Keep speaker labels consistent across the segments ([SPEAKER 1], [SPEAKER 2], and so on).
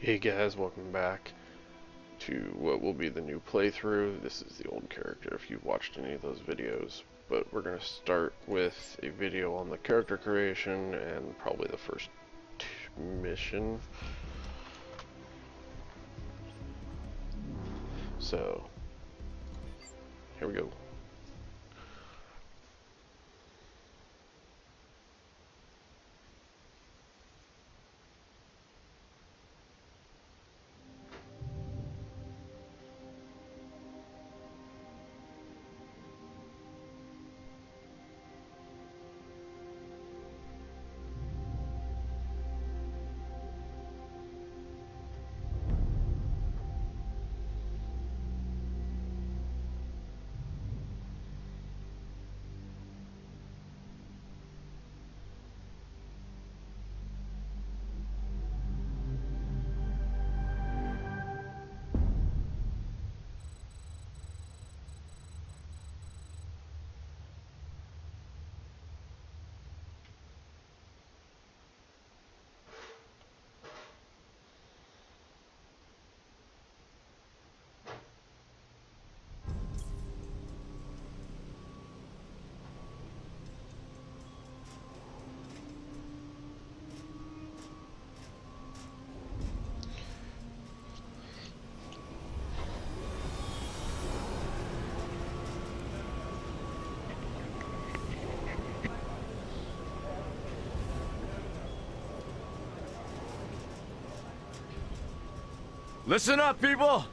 [SPEAKER 1] Hey guys, welcome back to what will be the new playthrough. This is the old character if you've watched any of those videos, but we're going to start with a video on the character creation and probably the first mission. So, here we go.
[SPEAKER 2] Listen up, people!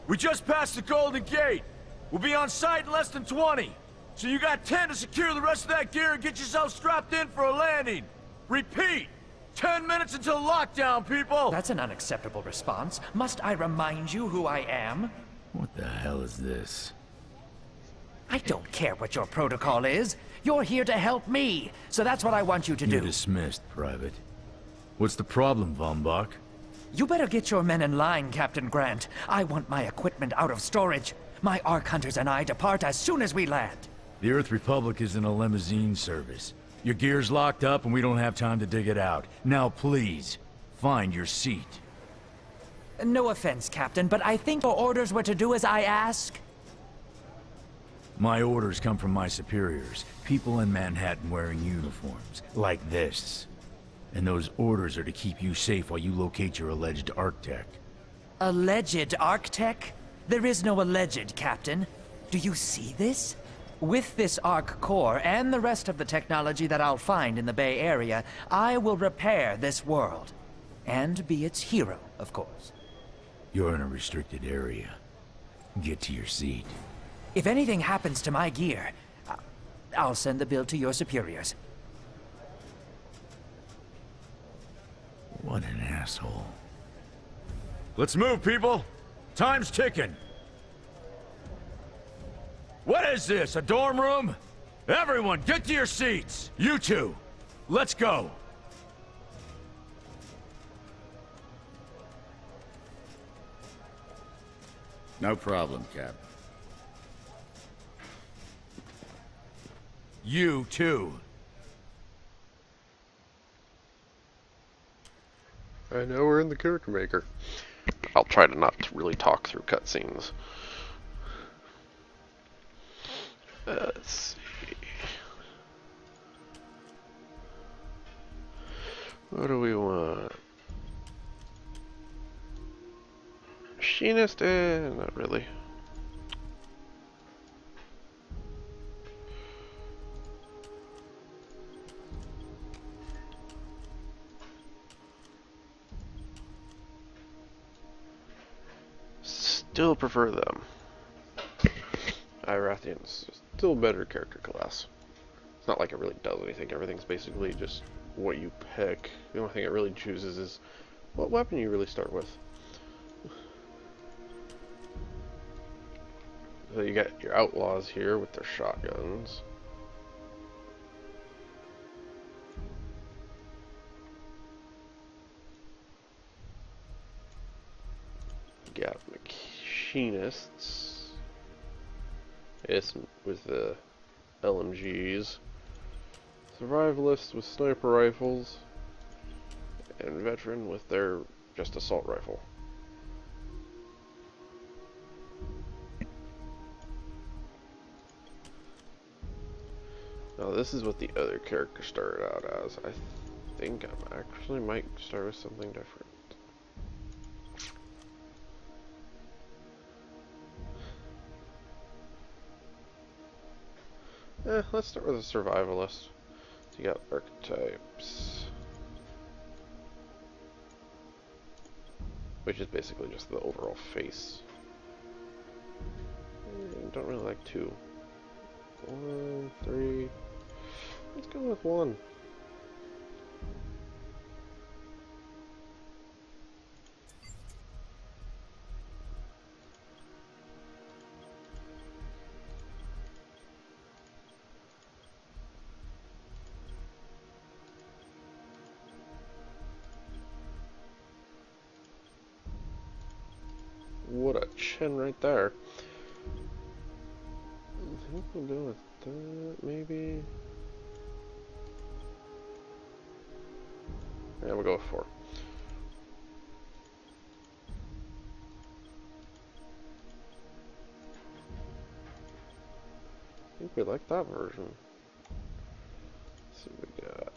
[SPEAKER 2] We just passed the Golden Gate. We'll be on site in less than 20. So you got 10 to secure the rest of that gear and get yourself strapped in for a landing. Repeat! 10 minutes until lockdown, people!
[SPEAKER 3] That's an unacceptable response. Must I remind you who I am?
[SPEAKER 4] What the hell is this?
[SPEAKER 3] I don't care what your protocol is. You're here to help me, so that's what I want you to
[SPEAKER 4] You're
[SPEAKER 3] do.
[SPEAKER 4] dismissed, Private. What's the problem, Von Bach?
[SPEAKER 3] You better get your men in line, Captain Grant. I want my equipment out of storage. My Ark Hunters and I depart as soon as we land.
[SPEAKER 4] The Earth Republic is in a limousine service. Your gear's locked up and we don't have time to dig it out. Now please, find your seat.
[SPEAKER 3] No offense, Captain, but I think your orders were to do as I ask.
[SPEAKER 4] My orders come from my superiors. People in Manhattan wearing uniforms, like this. And those orders are to keep you safe while you locate your alleged Arctech.
[SPEAKER 3] Alleged Arctech? There is no alleged, Captain. Do you see this? With this Ark core and the rest of the technology that I'll find in the Bay Area, I will repair this world. And be its hero, of course.
[SPEAKER 4] You're in a restricted area. Get to your seat.
[SPEAKER 3] If anything happens to my gear, I'll send the bill to your superiors.
[SPEAKER 4] What an asshole.
[SPEAKER 2] Let's move, people! Time's ticking! What is this, a dorm room? Everyone, get to your seats! You two, let's go!
[SPEAKER 5] No problem, Cap.
[SPEAKER 2] You too.
[SPEAKER 1] I know we're in the character maker. I'll try to not really talk through cutscenes. Let's see. What do we want? Machinist? Not really. Still prefer them. Irathian's still a better character class. It's not like it really does anything. Everything's basically just what you pick. The only thing it really chooses is what weapon you really start with. So you got your outlaws here with their shotguns. You got machinists. Yes, with the LMGs. Survivalists with sniper rifles. And veteran with their just assault rifle. Now this is what the other character started out as. I think I actually might start with something different. Let's start with a survivalist. So you got archetypes, which is basically just the overall face. Don't really like 2. 1, 3. Let's go with 1. What a chin right there. I think we'll go with that, maybe. Yeah, we'll go with 4. I think we like that version. Let's see what we got.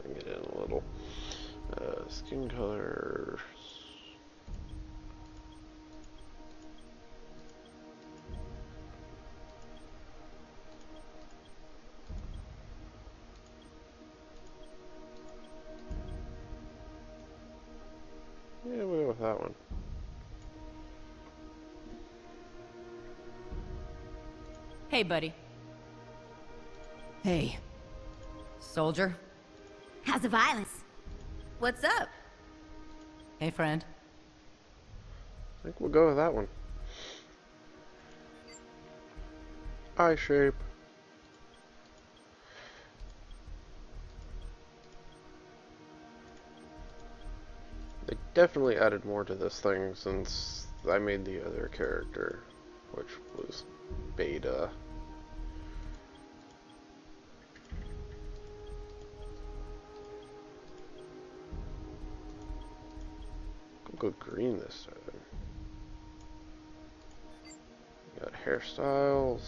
[SPEAKER 1] Bring it in a little. Skin color. Yeah, we'll go with that one.
[SPEAKER 6] Hey, buddy.
[SPEAKER 7] Hey.
[SPEAKER 6] Soldier?
[SPEAKER 7] How's the violence?
[SPEAKER 6] What's up?
[SPEAKER 7] Hey, friend.
[SPEAKER 1] I think we'll go with that one. Eye shape. They definitely added more to this thing since I made the other character, which was beta. Go green this time. Got hairstyles.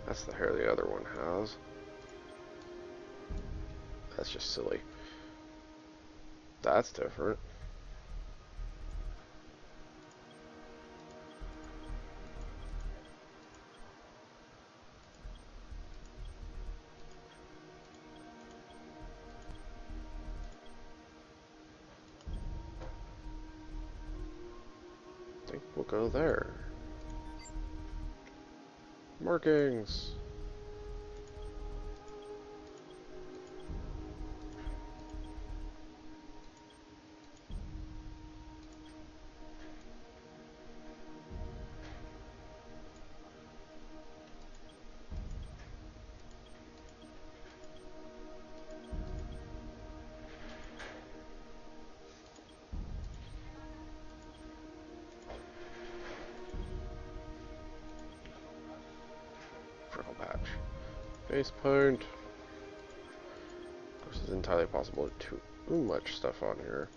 [SPEAKER 1] That's the hair the other one has. That's just silly. That's different. I think we'll go there. Markings. Patch. Face paint. Of course, it's entirely possible to do too much stuff on here.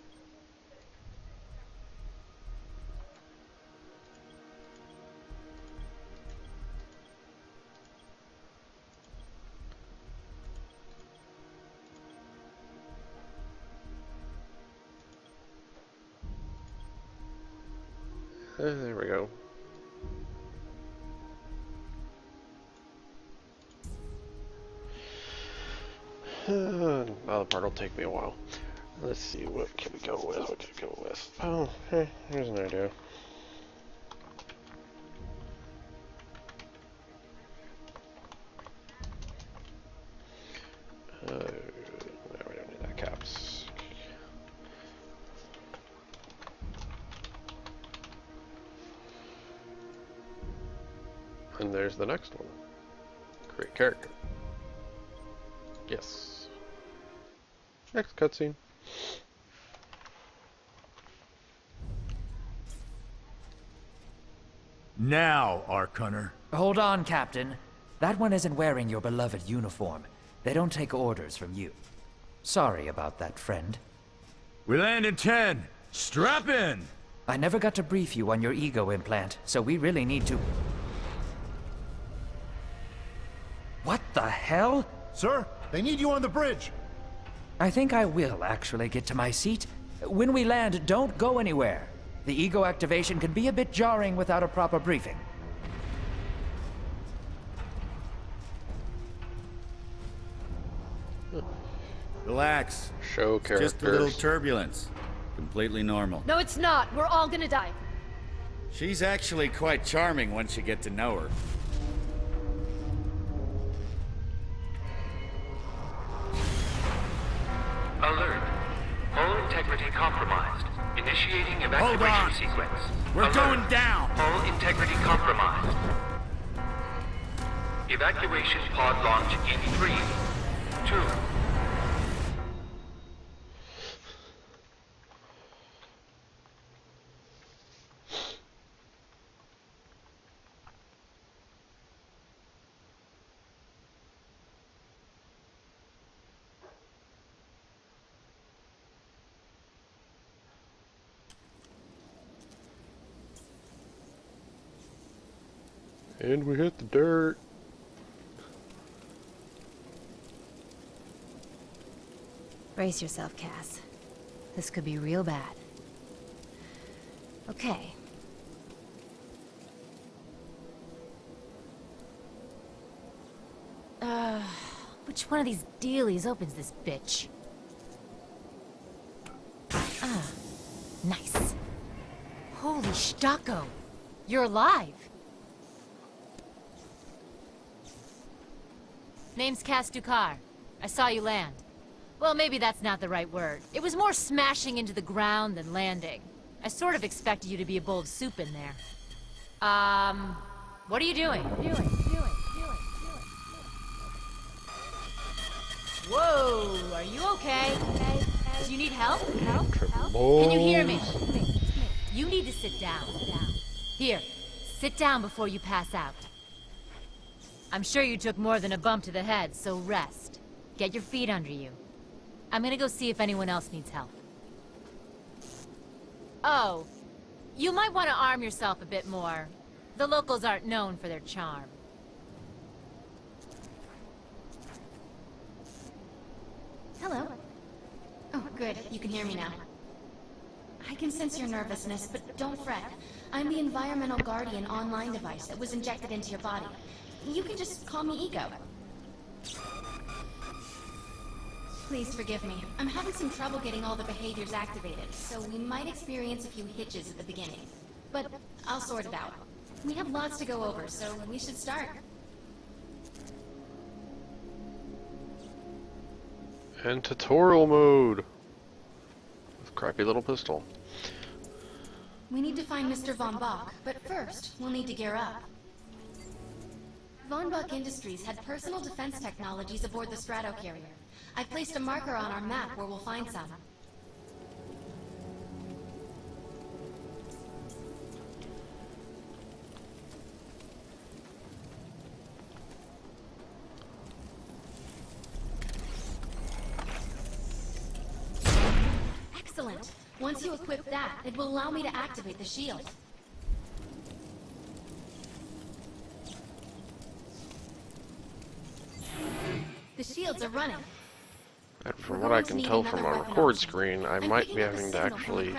[SPEAKER 1] There we go. Other part will take me a while. Let's see, what can we go with? What can we go with? Oh, here's an idea. No, we don't need that caps. And there's the next one. Great character. Yes. Next cutscene.
[SPEAKER 4] Now, Ark Hunter.
[SPEAKER 3] Hold on, Captain. That one isn't wearing your beloved uniform. They don't take orders from you. Sorry about that, friend.
[SPEAKER 2] We land in 10. Strap in!
[SPEAKER 3] I never got to brief you on your ego implant, so we really need to... What the hell?
[SPEAKER 8] Sir, they need you on the bridge.
[SPEAKER 3] I think I will actually get to my seat. When we land, don't go anywhere. The ego activation can be a bit jarring without a proper briefing.
[SPEAKER 5] Relax.
[SPEAKER 1] Show characters.
[SPEAKER 5] Just a little turbulence. Completely normal.
[SPEAKER 9] No, it's not. We're all gonna die.
[SPEAKER 5] She's actually quite charming once you get to know her.
[SPEAKER 10] Alert. Hull integrity compromised. Initiating
[SPEAKER 5] Hold
[SPEAKER 10] evacuation
[SPEAKER 5] on.
[SPEAKER 10] sequence.
[SPEAKER 5] We're
[SPEAKER 10] Alert.
[SPEAKER 5] going down.
[SPEAKER 10] Hull integrity compromised. Evacuation pod launch in 3, 2.
[SPEAKER 1] And we hit the dirt.
[SPEAKER 9] Brace yourself, Cass. This could be real bad. Okay. Which one of these dealies opens this bitch? Ah, nice. Holy Stacko! You're alive! Name's Cass Dukar. I saw you land. Well, maybe that's not the right word. It was more smashing into the ground than landing. I sort of expected you to be a bowl of soup in there. What are you doing? Whoa, are you okay? Do you need help? Can you hear me? You need to sit down. Here, sit down before you pass out. I'm sure you took more than a bump to the head, so rest. Get your feet under you. I'm gonna go see if anyone else needs help. Oh, you might want to arm yourself a bit more. The locals aren't known for their charm.
[SPEAKER 7] Hello. Oh, good. You can hear me now. I can sense your nervousness, but don't fret. I'm the Environmental Guardian online device that was injected into your body. You can just call me Ego. Please forgive me. I'm having some trouble getting all the behaviors activated, so we might experience a few hitches at the beginning. But I'll sort it out. We have lots to go over, so we should start.
[SPEAKER 1] And tutorial mode. With crappy little pistol.
[SPEAKER 7] We need to find Mr. Von Bach, but first, we'll need to gear up. Von Bach Industries had personal defense technologies aboard the Stratocarrier. I've placed a marker on our map where we'll find some. Excellent! Once you equip that, it will allow me to activate the shield. The shields are running.
[SPEAKER 1] And from what I can tell from my record screen, I might be having to actually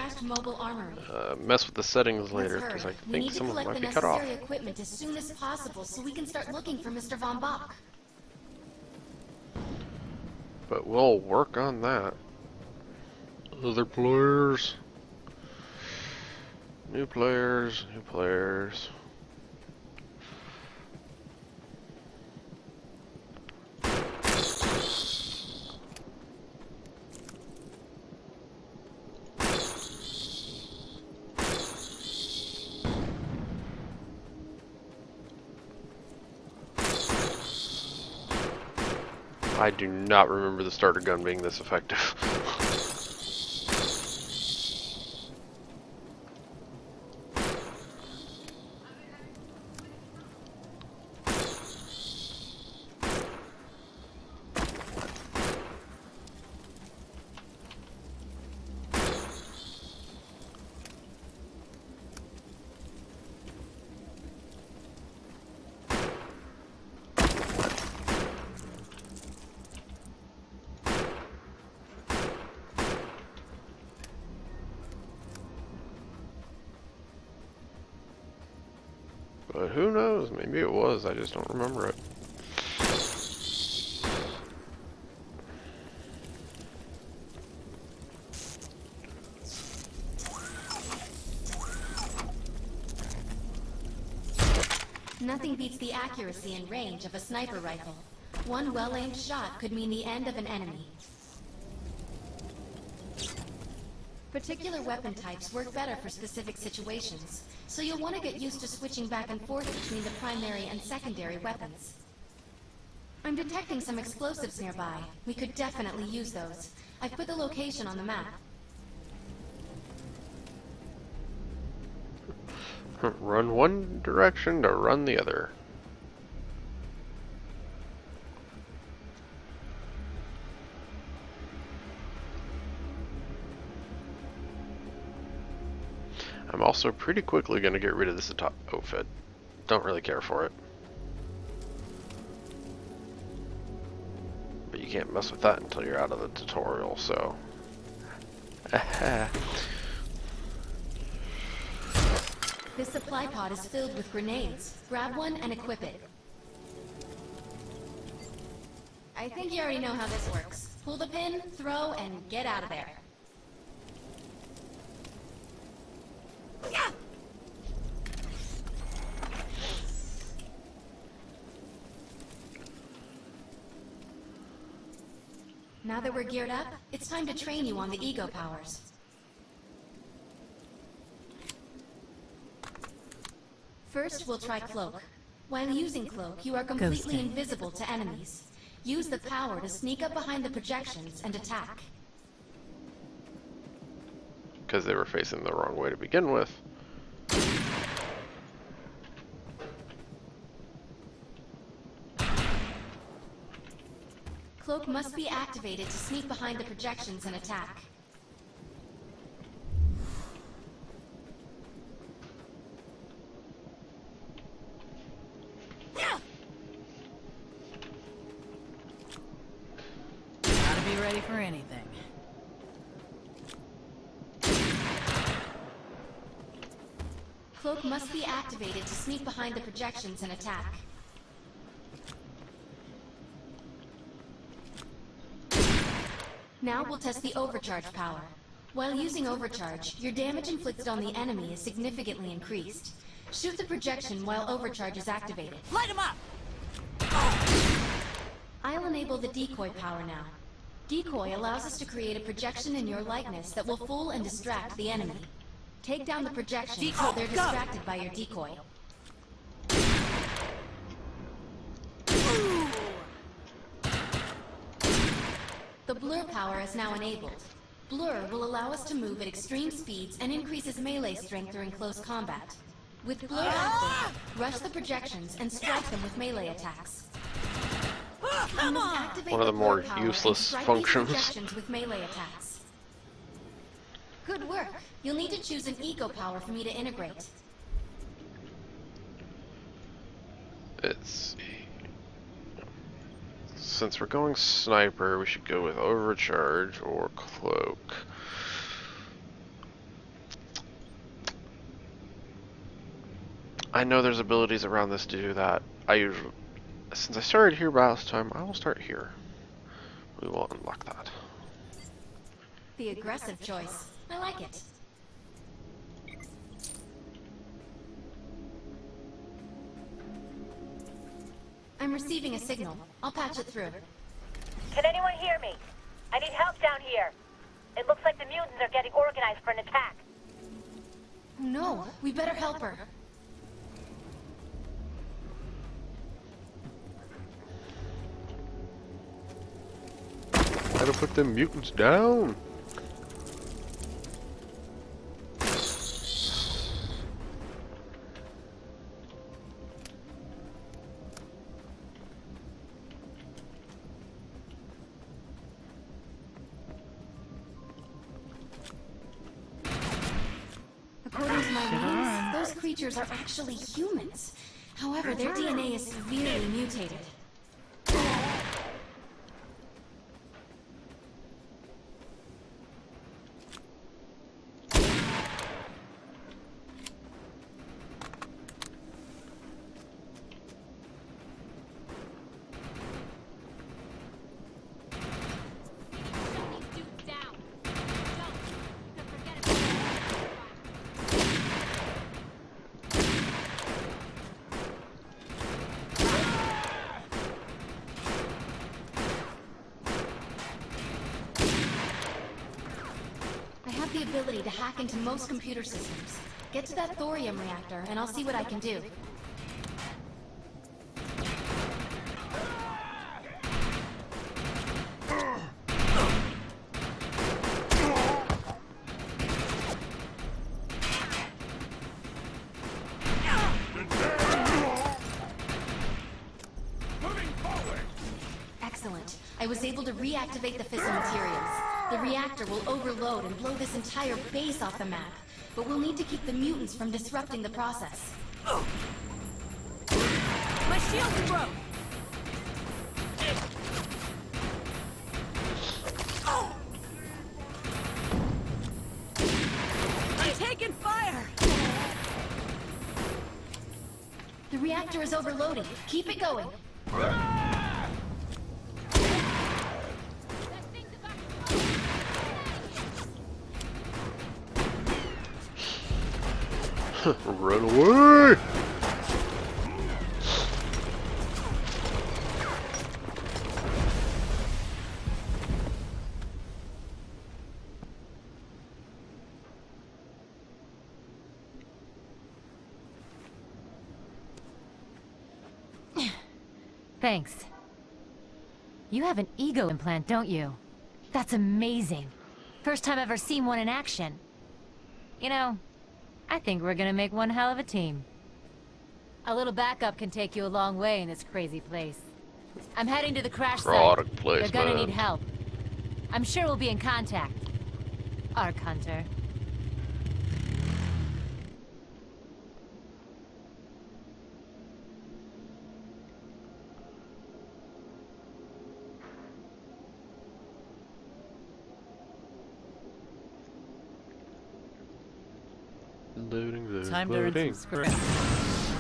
[SPEAKER 1] mess with the settings later, because I think some of them might be cut off.
[SPEAKER 7] We need to collect the necessary equipment as soon as possible so we can start looking for Mr. Von Bach.
[SPEAKER 1] But we'll work on that. Other players. New players, new players. I do not remember the starter gun being this effective. But who knows? Maybe it was. I just don't remember it.
[SPEAKER 7] Nothing beats the accuracy and range of a sniper rifle. One well-aimed shot could mean the end of an enemy. Particular weapon types work better for specific situations, so you'll want to get used to switching back and forth between the primary and secondary weapons. I'm detecting some explosives nearby. We could definitely use those. I've put the location on the map.
[SPEAKER 1] Run one direction to run the other. I'm also pretty quickly going to get rid of this outfit. Don't really care for it. But you can't mess with that until you're out of the tutorial, so...
[SPEAKER 7] This supply pod is filled with grenades. Grab one and equip it. I think you already know how this works. Pull the pin, throw, and get out of there. Now that we're geared up, it's time to train you on the ego powers. First, we'll try Cloak. While using Cloak, you are completely invisible to enemies. Use the power to sneak up behind the projections and attack.
[SPEAKER 1] Because they were facing the wrong way to begin with.
[SPEAKER 7] Cloak must be activated to sneak behind the projections and attack.
[SPEAKER 6] Gotta be ready for anything.
[SPEAKER 7] Cloak must be activated to sneak behind the projections and attack. Now we'll test the overcharge power. While using overcharge, your damage inflicted on the enemy is significantly increased. Shoot the projection while overcharge is activated.
[SPEAKER 6] Light him up!
[SPEAKER 7] I'll enable the decoy power now. Decoy allows us to create a projection in your likeness that will fool and distract the enemy. Take down the projection so they're distracted by your decoy. The blur power is now enabled. Blur will allow us to move at extreme speeds and increases melee strength during close combat. With blur active, rush the projections and strike them with melee attacks.
[SPEAKER 1] One of the more useless functions.
[SPEAKER 7] Projections with melee attacks. Good work. You'll need to choose an ego power for me to integrate.
[SPEAKER 1] Let's see. Since we're going sniper, we should go with overcharge or cloak. I know there's abilities around this to do that. Since I started here last time, I will start here. We will unlock that.
[SPEAKER 7] The aggressive choice. I like it. I'm receiving a signal. I'll patch it through.
[SPEAKER 11] Can anyone hear me? I need help down here. It looks like the mutants are getting organized for an attack.
[SPEAKER 7] Oh no, we better help her.
[SPEAKER 1] Gotta put them mutants down.
[SPEAKER 7] According to my readings, those creatures are actually humans. However, their DNA is severely mutated. The ability to hack into most computer systems. Get to that thorium reactor, and I'll see what I can do. Excellent. I was able to reactivate the fissile materials. The reactor will overload and blow this entire base off the map, but we'll need to keep the mutants from disrupting the process.
[SPEAKER 9] My shield's broke! I'm taking fire!
[SPEAKER 7] The reactor is overloading. Keep it going.
[SPEAKER 1] Run away!
[SPEAKER 9] Thanks. You have an ego implant, don't you? That's amazing. First time I've ever seen one in action. You know, I think we're gonna make one hell of a team. A little backup can take you a long way in this crazy place. I'm heading to the crash site. They're gonna need help. I'm sure we'll be in contact. Arc Hunter.
[SPEAKER 6] Time to earn some script.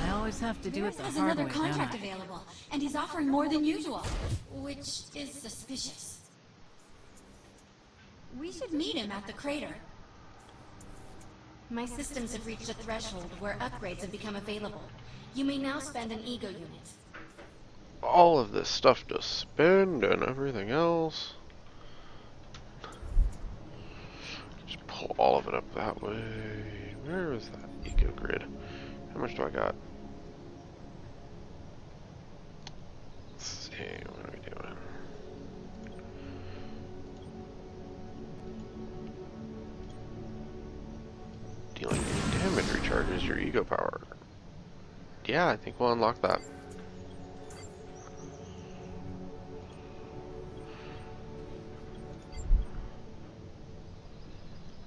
[SPEAKER 6] I always have to do it the
[SPEAKER 7] There's
[SPEAKER 6] hard
[SPEAKER 7] another
[SPEAKER 6] way,
[SPEAKER 7] contract
[SPEAKER 6] don't I?
[SPEAKER 7] available, and he's offering more than usual, which is suspicious. We should meet him at the crater. My systems have reached a threshold where upgrades have become available. You may now spend an ego unit.
[SPEAKER 1] All of this stuff to spend and everything else. Just pull all of it up that way. Where is that eco grid? How much do I got? Let's see, what are we doing? Dealing damage recharges your ego power. Yeah, I think we'll unlock that.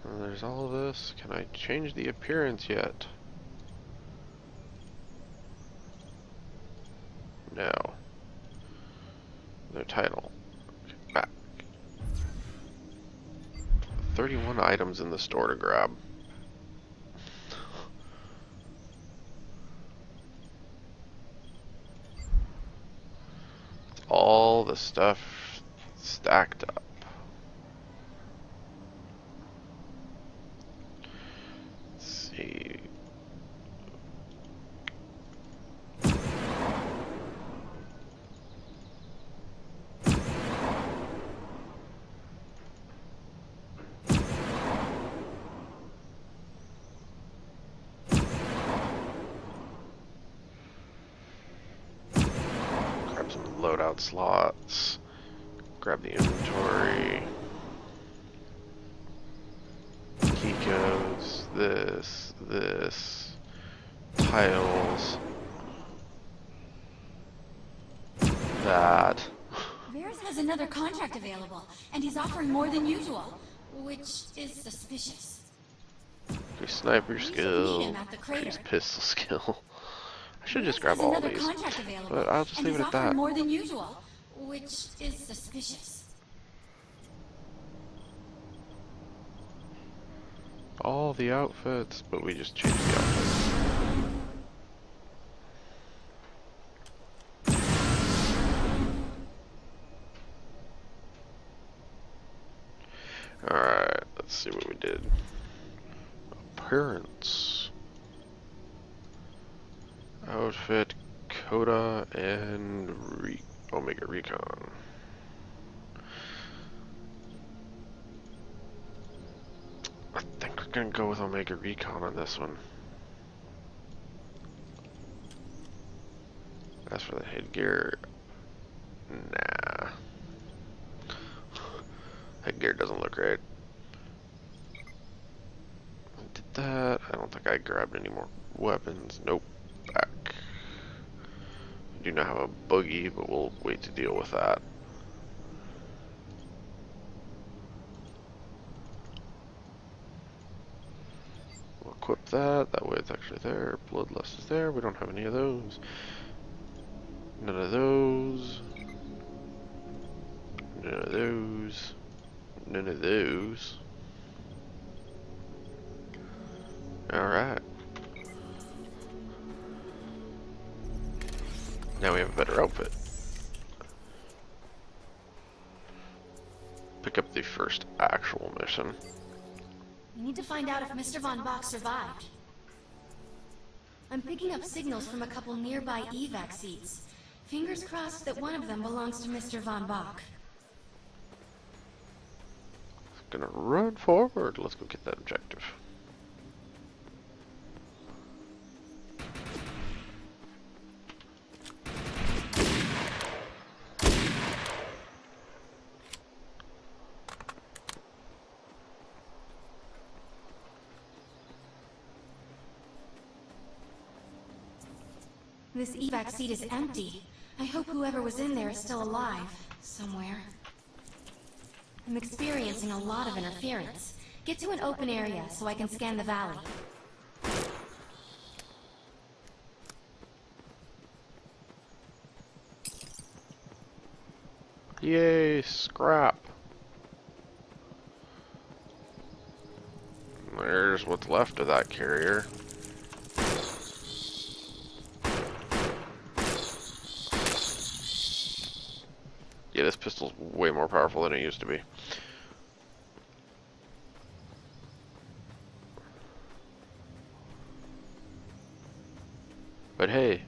[SPEAKER 1] And there's all of this. Can I change the appearance yet? No. They're 31 items in the store to grab. All the stuff stacked up. Let's see. Grab some loadout slots. Grab the inventory. Key codes. This. Tiles. That.
[SPEAKER 7] Varys has another contract available, and he's offering more than usual, which is suspicious.
[SPEAKER 1] Increase sniper
[SPEAKER 7] We should meet
[SPEAKER 1] skill.
[SPEAKER 7] him at the crater.
[SPEAKER 1] Increase pistol skill. I should just
[SPEAKER 7] Varys
[SPEAKER 1] grab
[SPEAKER 7] has
[SPEAKER 1] all
[SPEAKER 7] another
[SPEAKER 1] these.
[SPEAKER 7] contract available,
[SPEAKER 1] But I'll just
[SPEAKER 7] and
[SPEAKER 1] leave it
[SPEAKER 7] he's
[SPEAKER 1] at
[SPEAKER 7] offering
[SPEAKER 1] that.
[SPEAKER 7] more than usual, which is suspicious.
[SPEAKER 1] All the outfits, but we just changed the outfits. Alright, let's see what we did. Appearance. Outfit, Coda, and Omega Recon. I think we're gonna go with Omega Recon on this one. As for the headgear, nah. Headgear doesn't look great. I did that. I don't think I grabbed any more weapons. Nope. Back. I do not have a boogie, but we'll wait to deal with that. We'll equip that. That way it's actually there. Bloodlust is there. We don't have any of those. None of those. None of those. None of those. Alright. Now we have a better outfit. Pick up the first actual mission.
[SPEAKER 7] We need to find out if Mr. Von Bach survived. I'm picking up signals from a couple nearby evac seats. Fingers crossed that one of them belongs to Mr. Von Bach.
[SPEAKER 1] Gonna run forward. Let's go get that objective.
[SPEAKER 7] This evac seat is empty. I hope whoever was in there is still alive, somewhere. I'm experiencing a lot of interference. Get to an open area so I can scan the valley.
[SPEAKER 1] Yay, scrap. There's what's left of that carrier. Yeah, this pistol's way more powerful than it used to be. But hey,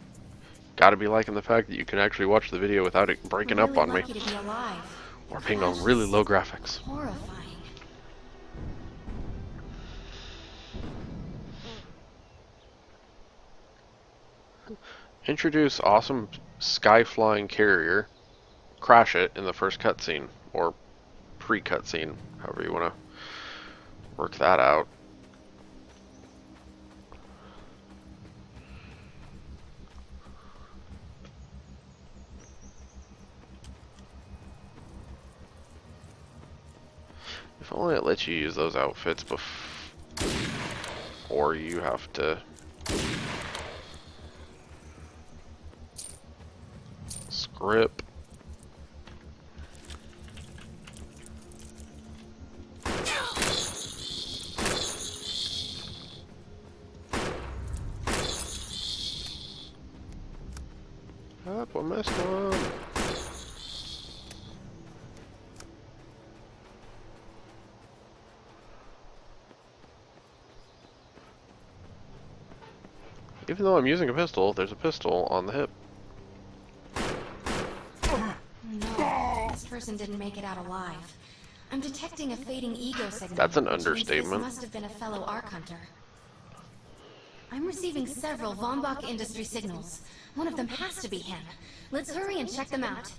[SPEAKER 1] gotta be liking the fact that you can actually watch the video without it breaking up on me.
[SPEAKER 7] Lucky to be alive.
[SPEAKER 1] Or being on really low graphics.
[SPEAKER 7] Horrifying.
[SPEAKER 1] Introduce awesome sky-flying carrier. Crash it in the first cutscene, or pre-cutscene, however you want to work that out. If only it lets you use those outfits before you have to script. Last one. Even though I'm using a pistol, there's a pistol on the hip.
[SPEAKER 7] No, this person didn't make it out alive. I'm detecting a fading ego signal.
[SPEAKER 1] That's an
[SPEAKER 7] which means
[SPEAKER 1] understatement.
[SPEAKER 7] This must have been a fellow Ark Hunter. I'm receiving several Von Bach industry signals. One of them has to be him. Let's hurry and check them out.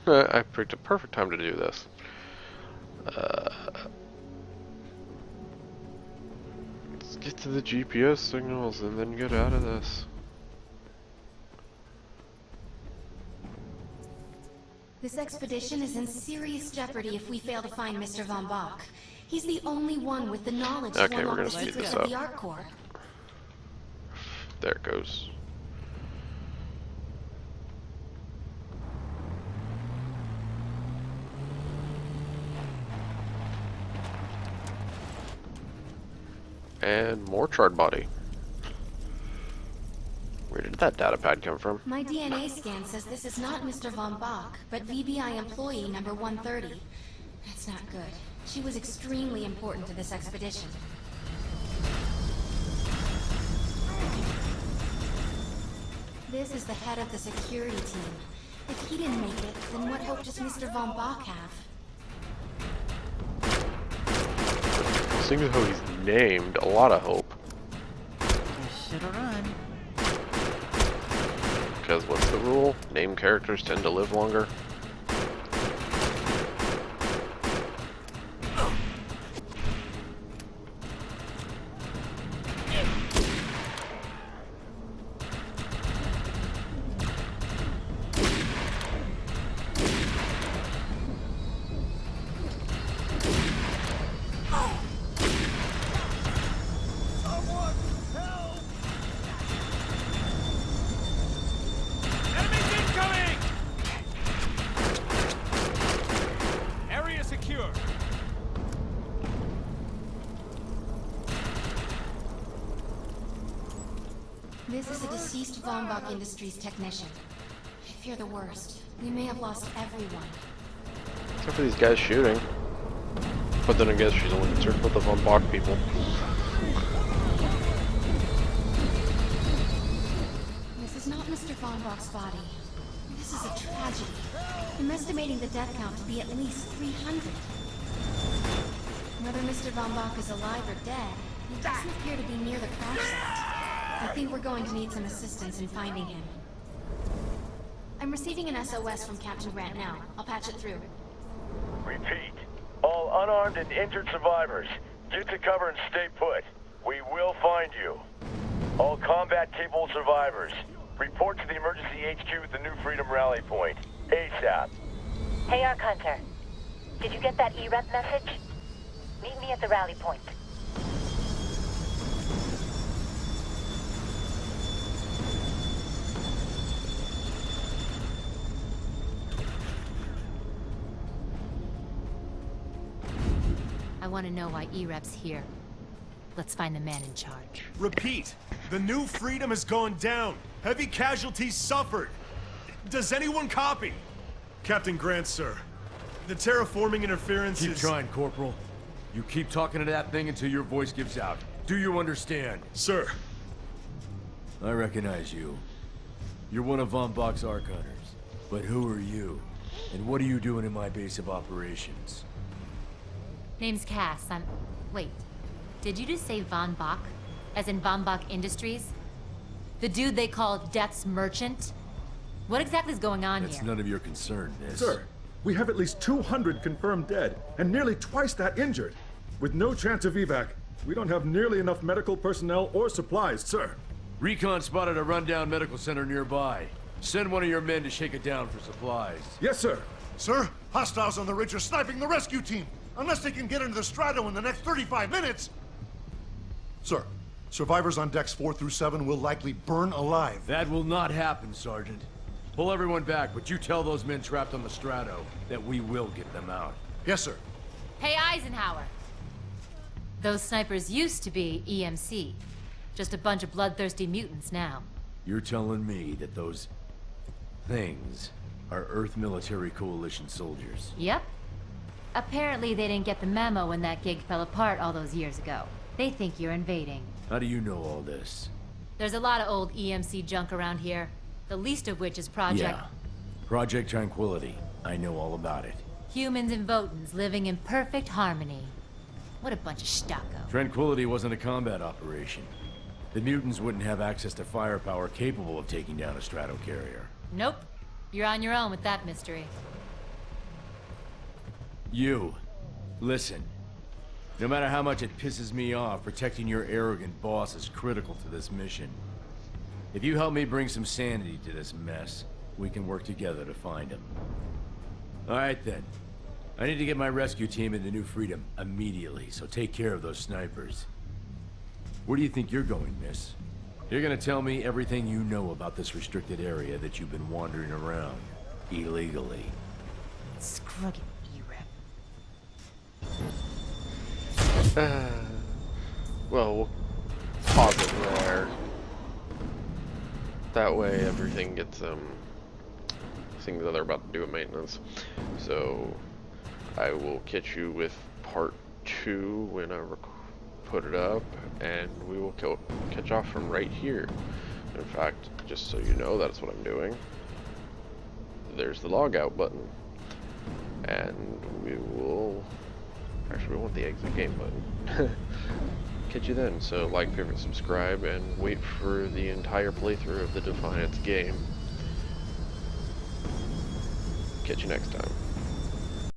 [SPEAKER 1] I picked a perfect time to do this. Let's get to the GPS signals and then get out of this.
[SPEAKER 7] This expedition is in serious jeopardy if we fail to find Mr. Von Bach. He's the only one with the knowledge to
[SPEAKER 1] Okay, we're
[SPEAKER 7] unlock
[SPEAKER 1] gonna
[SPEAKER 7] the
[SPEAKER 1] speed
[SPEAKER 7] secrets
[SPEAKER 1] this
[SPEAKER 7] of
[SPEAKER 1] up.
[SPEAKER 7] the Ark Core.
[SPEAKER 1] There it goes. And more charred body. Where did that data pad come from?
[SPEAKER 7] My DNA scan says this is not Mr. Von Bach, but VBI employee number 130. That's not good. She was extremely important to this expedition. This is the head of the security team. If he didn't make it, then what hope does Mr. Von Bach have?
[SPEAKER 1] Seeing as how he's named, a lot of hope.
[SPEAKER 6] Should've run.
[SPEAKER 1] Because what's the rule? Named characters tend to live longer.
[SPEAKER 7] This is a deceased Von Bach Industries technician. I fear the worst. We may have lost everyone.
[SPEAKER 1] Except for these guys shooting. But then I guess she's only concerned with the Von Bach people.
[SPEAKER 7] This is not Mr. Von Bach's body. This is a tragedy. I'm estimating the death count to be at least 300. Whether Mr. Von Bach is alive or dead, he doesn't appear to be near the crash site. I think we're going to need some assistance in finding him. I'm receiving an SOS from Captain Grant now. I'll patch it through.
[SPEAKER 2] Repeat. All unarmed and injured survivors, get to cover and stay put. We will find you. All combat-capable survivors, report to the emergency HQ at the New Freedom Rally Point. ASAP.
[SPEAKER 11] Hey, Ark Hunter. Did you get that EREP message? Meet me at the rally point.
[SPEAKER 9] I want to know why EREP's here. Let's find the man in charge.
[SPEAKER 12] Repeat. The New Freedom has gone down. Heavy casualties suffered. Does anyone copy? Captain Grant, sir. The terraforming interference
[SPEAKER 2] Keep
[SPEAKER 12] is...
[SPEAKER 2] trying, Corporal. You keep talking to that thing until your voice gives out. Do you understand?
[SPEAKER 12] Sir.
[SPEAKER 4] I recognize you. You're one of Von Bach's Ark Hunters. But who are you? And what are you doing in my base of operations?
[SPEAKER 9] Name's Cass. Wait. Did you just say Von Bach? As in Von Bach Industries? The dude they call Death's Merchant? What exactly is going on here?
[SPEAKER 4] That's none of your concern, miss.
[SPEAKER 13] Sir, we have at least 200 confirmed dead, and nearly twice that injured. With no chance of evac, we don't have nearly enough medical personnel or supplies, sir.
[SPEAKER 2] Recon spotted a rundown medical center nearby. Send one of your men to shake it down for supplies.
[SPEAKER 13] Yes, sir.
[SPEAKER 8] Sir, hostiles on the ridge are sniping the rescue team. Unless they can get into the Strato in the next 35 minutes. Sir, survivors on decks 4 through 7 will likely burn alive.
[SPEAKER 2] That will not happen, Sergeant. Pull everyone back, but you tell those men trapped on the Strato that we will get them out.
[SPEAKER 8] Yes, sir.
[SPEAKER 9] Hey, Eisenhower. Those snipers used to be EMC. Just a bunch of bloodthirsty mutants now.
[SPEAKER 4] You're telling me that those things are Earth Military Coalition soldiers?
[SPEAKER 9] Yep. Apparently they didn't get the memo when that gig fell apart all those years ago. They think you're invading.
[SPEAKER 4] How do you know all this?
[SPEAKER 9] There's a lot of old EMC junk around here. The least of which is Project...
[SPEAKER 4] Yeah. Project Tranquility. I know all about it.
[SPEAKER 9] Humans and Votans living in perfect harmony. What a bunch of stucco.
[SPEAKER 4] Tranquility wasn't a combat operation. The mutants wouldn't have access to firepower capable of taking down a Stratocarrier.
[SPEAKER 9] Nope. You're on your own with that mystery.
[SPEAKER 4] You. Listen. No matter how much it pisses me off, protecting your arrogant boss is critical to this mission. If you help me bring some sanity to this mess, we can work together to find him. Alright then. I need to get my rescue team into New Freedom immediately, so take care of those snipers. Where do you think you're going, miss? You're gonna tell me everything you know about this restricted area that you've been wandering around illegally.
[SPEAKER 9] Screw it,
[SPEAKER 1] well, we'll pause it there. That way everything gets, things that they're about to do with maintenance. So, I will catch you with part 2 when I put it up, and we will catch off from right here. In fact, just so you know, that's what I'm doing. There's the log out button. And we will... Actually, we want the exit game button. Catch you then. So like, favorite, subscribe, and wait for the entire playthrough of the Defiance game. Catch you next time.